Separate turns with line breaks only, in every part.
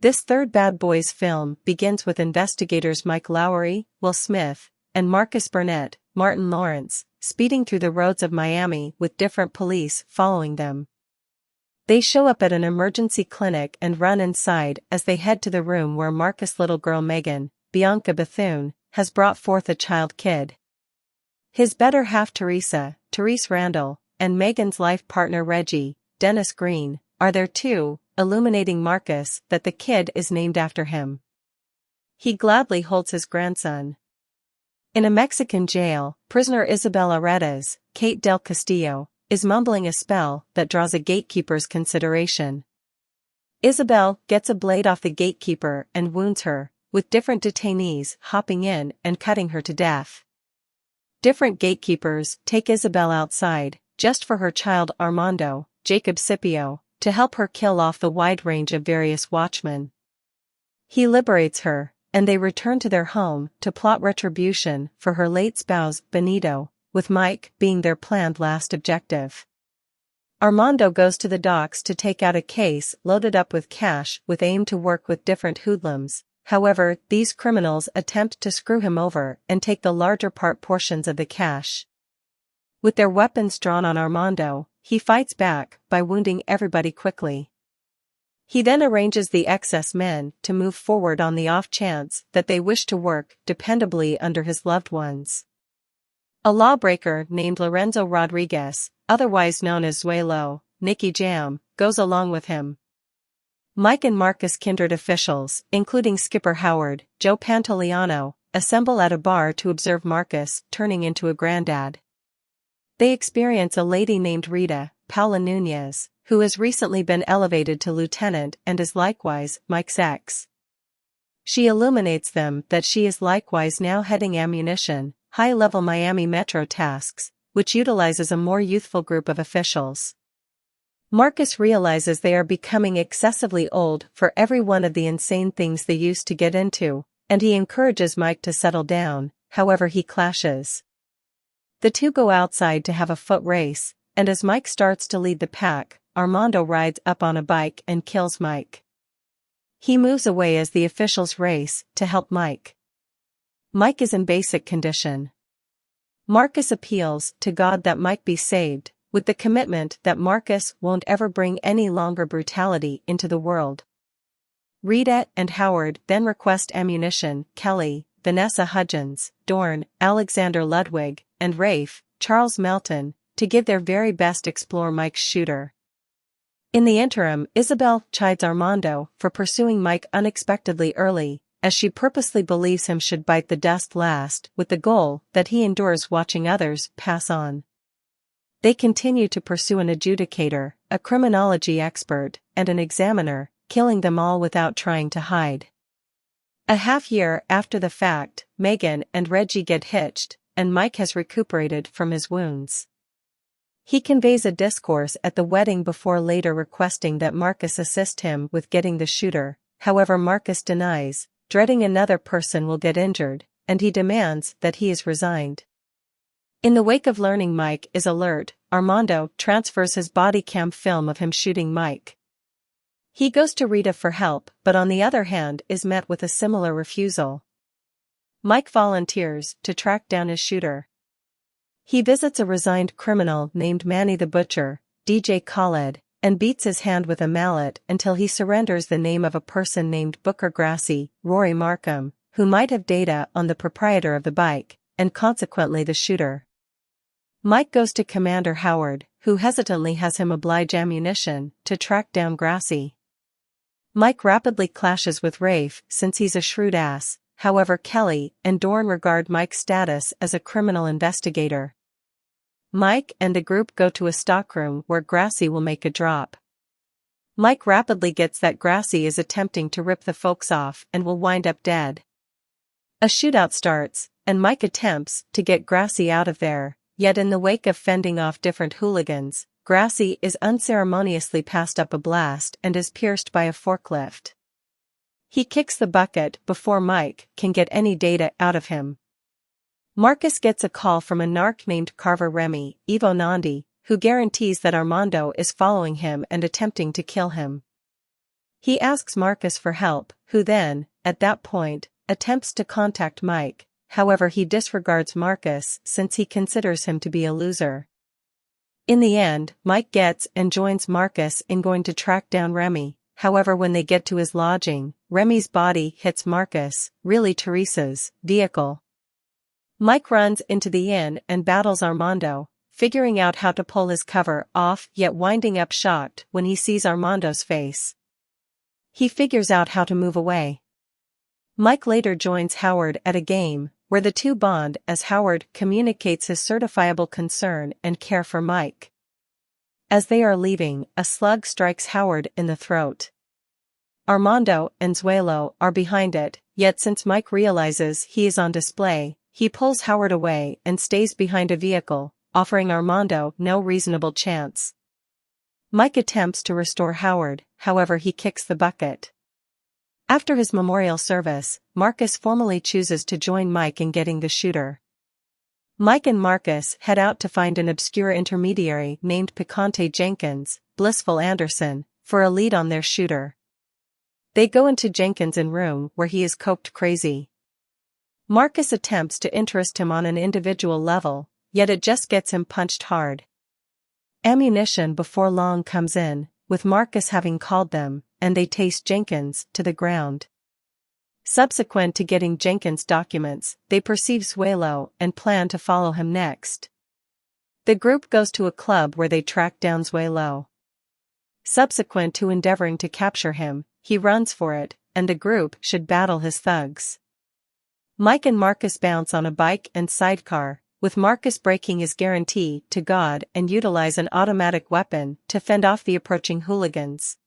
This third Bad Boys film begins with investigators Mike Lowry, Will Smith, and Marcus Burnett, Martin Lawrence, speeding through the roads of Miami with different police following them. They show up at an emergency clinic and run inside as they head to the room where Marcus' little girl Megan, Bianca Bethune, has brought forth a child kid. His better half Therese Randall, and Megan's life partner Reggie, Dennis Green, are there too, illuminating Marcus that the kid is named after him. He gladly holds his grandson. In a Mexican jail, prisoner Isabel Aredes, Kate del Castillo, is mumbling a spell that draws a gatekeeper's consideration. Isabel gets a blade off the gatekeeper and wounds her, with different detainees hopping in and cutting her to death. Different gatekeepers take Isabel outside, just for her child Armando, Jacob Scipio, to help her kill off the wide range of various watchmen. He liberates her, and they return to their home to plot retribution for her late spouse Benito, with Mike being their planned last objective. Armando goes to the docks to take out a case loaded up with cash with aim to work with different hoodlums. However, these criminals attempt to screw him over and take the larger portions of the cash. With their weapons drawn on Armando, he fights back by wounding everybody quickly. He then arranges the excess men to move forward on the off chance that they wish to work dependably under his loved ones. A lawbreaker named Lorenzo Rodriguez, otherwise known as Zuelo, Nicky Jam, goes along with him. Mike and Marcus' kindred officials, including Skipper Howard, Joe Pantoliano, assemble at a bar to observe Marcus turning into a granddad. They experience a lady named Rita, Paula Nunez, who has recently been elevated to lieutenant and is likewise Mike's ex. She illuminates them that she is likewise now heading ammunition, high-level Miami Metro tasks, which utilizes a more youthful group of officials. Marcus realizes they are becoming excessively old for every one of the insane things they used to get into, and he encourages Mike to settle down, however he clashes. The two go outside to have a foot race, and as Mike starts to lead the pack, Armando rides up on a bike and kills Mike. He moves away as the officials race to help Mike. Mike is in basic condition. Marcus appeals to God that Mike be saved, with the commitment that Marcus won't ever bring any longer brutality into the world. Rita and Howard then request ammunition. Kelly, Vanessa Hudgens, Dorn, Alexander Ludwig, and Rafe, Charles Melton, to give their very best explore Mike's shooter. In the interim, Isabel chides Armando for pursuing Mike unexpectedly early, as she purposely believes him should bite the dust last, with the goal that he endures watching others pass on. They continue to pursue an adjudicator, a criminology expert, and an examiner, killing them all without trying to hide. A half year after the fact, Megan and Reggie get hitched, and Mike has recuperated from his wounds. He conveys a discourse at the wedding before later requesting that Marcus assist him with getting the shooter. However, Marcus denies, dreading another person will get injured, and he demands that he is resigned. In the wake of learning Mike is alert, Armando transfers his body cam film of him shooting Mike. He goes to Rita for help, but on the other hand is met with a similar refusal. Mike volunteers to track down his shooter. He visits a resigned criminal named Manny the Butcher, DJ Khaled, and beats his hand with a mallet until he surrenders the name of a person named Booker Gracie, Rory Markham, who might have data on the proprietor of the bike, and consequently the shooter. Mike goes to Commander Howard, who hesitantly has him oblige ammunition to track down Gracie. Mike rapidly clashes with Rafe since he's a shrewd ass. However, Kelly and Dorn regard Mike's status as a criminal investigator. Mike and the group go to a stockroom where Gracie will make a drop. Mike rapidly gets that Gracie is attempting to rip the folks off and will wind up dead. A shootout starts, and Mike attempts to get Gracie out of there, yet in the wake of fending off different hooligans, Gracie is unceremoniously passed up a blast and is pierced by a forklift. He kicks the bucket before Mike can get any data out of him. Marcus gets a call from a narc named Carver Remy, Evo Nandi, who guarantees that Armando is following him and attempting to kill him. He asks Marcus for help, who then, at that point, attempts to contact Mike. However, he disregards Marcus since he considers him to be a loser. In the end, Mike gets and joins Marcus in going to track down Remy. However, when they get to his lodging, Remy's body hits Marcus, really Teresa's, vehicle. Mike runs into the inn and battles Armando, figuring out how to pull his cover off yet winding up shocked when he sees Armando's face. He figures out how to move away. Mike later joins Howard at a game, where the two bond as Howard communicates his certifiable concern and care for Mike. As they are leaving, a slug strikes Howard in the throat. Armando and Zuelo are behind it, yet since Mike realizes he is on display, he pulls Howard away and stays behind a vehicle, offering Armando no reasonable chance. Mike attempts to restore Howard, however he kicks the bucket. After his memorial service, Marcus formally chooses to join Mike in getting the shooter. Mike and Marcus head out to find an obscure intermediary named Picante Jenkins, Blissful Anderson, for a lead on their shooter. They go into Jenkins' room where he is coked crazy. Marcus attempts to interest him on an individual level, yet it just gets him punched hard. Ammunition before long comes in, with Marcus having called them, and they taste Jenkins to the ground. Subsequent to getting Jenkins' documents, they perceive Zuelo and plan to follow him next. The group goes to a club where they track down Zuelo. Subsequent to endeavoring to capture him, he runs for it, and the group should battle his thugs. Mike and Marcus bounce on a bike and sidecar, with Marcus breaking his guarantee to God and utilize an automatic weapon to fend off the approaching hooligans.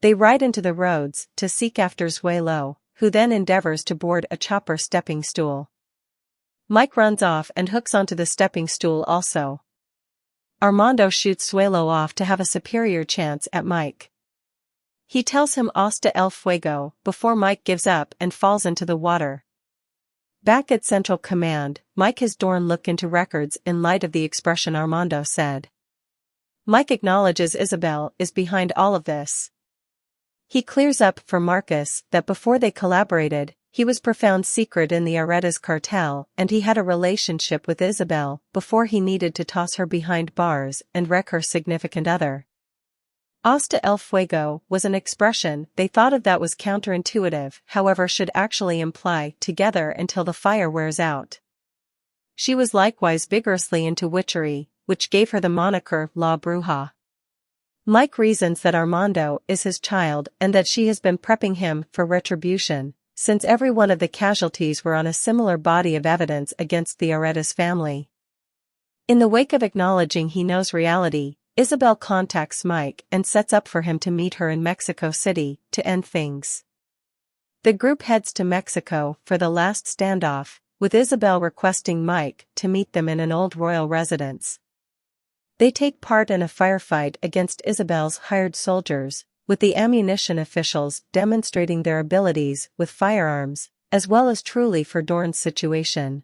They ride into the roads to seek after Zuelo, who then endeavors to board a chopper stepping stool. Mike runs off and hooks onto the stepping stool also. Armando shoots Zuelo off to have a superior chance at Mike. He tells him hasta el fuego before Mike gives up and falls into the water. Back at Central Command, Mike has Dorn look into records in light of the expression Armando said. Mike acknowledges Isabel is behind all of this. He clears up for Marcus that before they collaborated, he was profound secret in the Aretas cartel and he had a relationship with Isabel before he needed to toss her behind bars and wreck her significant other. Hasta el fuego was an expression they thought of that was counterintuitive, however should actually imply together until the fire wears out. She was likewise vigorously into witchery, which gave her the moniker La Bruja. Mike reasons that Armando is his child and that she has been prepping him for retribution, since every one of the casualties were on a similar body of evidence against the Aretas family. In the wake of acknowledging he knows reality, Isabel contacts Mike and sets up for him to meet her in Mexico City to end things. The group heads to Mexico for the last standoff, with Isabel requesting Mike to meet them in an old royal residence. They take part in a firefight against Isabel's hired soldiers, with the ammunition officials demonstrating their abilities with firearms, as well as truly for Dorn's situation.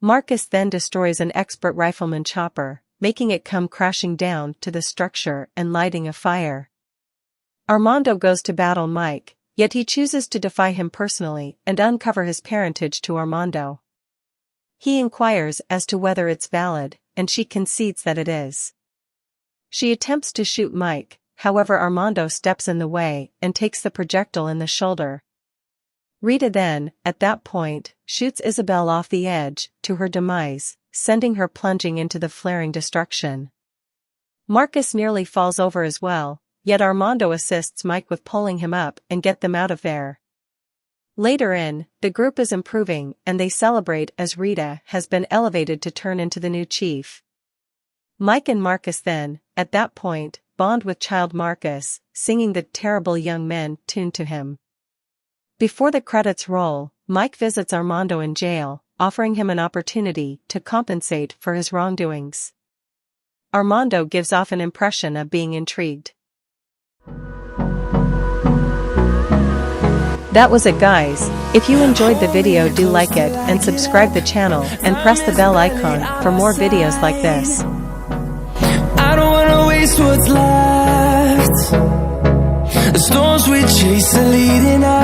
Marcus then destroys an expert rifleman chopper, making it come crashing down to the structure and lighting a fire. Armando goes to battle Mike, yet he chooses to defy him personally and uncover his parentage to Armando. He inquires as to whether it's valid, and she concedes that it is. She attempts to shoot Mike, however Armando steps in the way and takes the projectile in the shoulder. Rita then, at that point, shoots Isabel off the edge to her demise, sending her plunging into the flaring destruction. Marcus nearly falls over as well, yet Armando assists Mike with pulling him up and get them out of there. Later in, the group is improving and they celebrate as Rita has been elevated to turn into the new chief. Mike and Marcus then, at that point, bond with child Marcus, singing the Terrible Young Men tune to him. Before the credits roll, Mike visits Armando in jail, offering him an opportunity to compensate for his wrongdoings. Armando gives off an impression of being intrigued. That was it, guys. If you enjoyed the video, do like it and subscribe the channel and press the bell icon for more videos like this.
I don't wanna waste what's left. The storms we chase are leading us.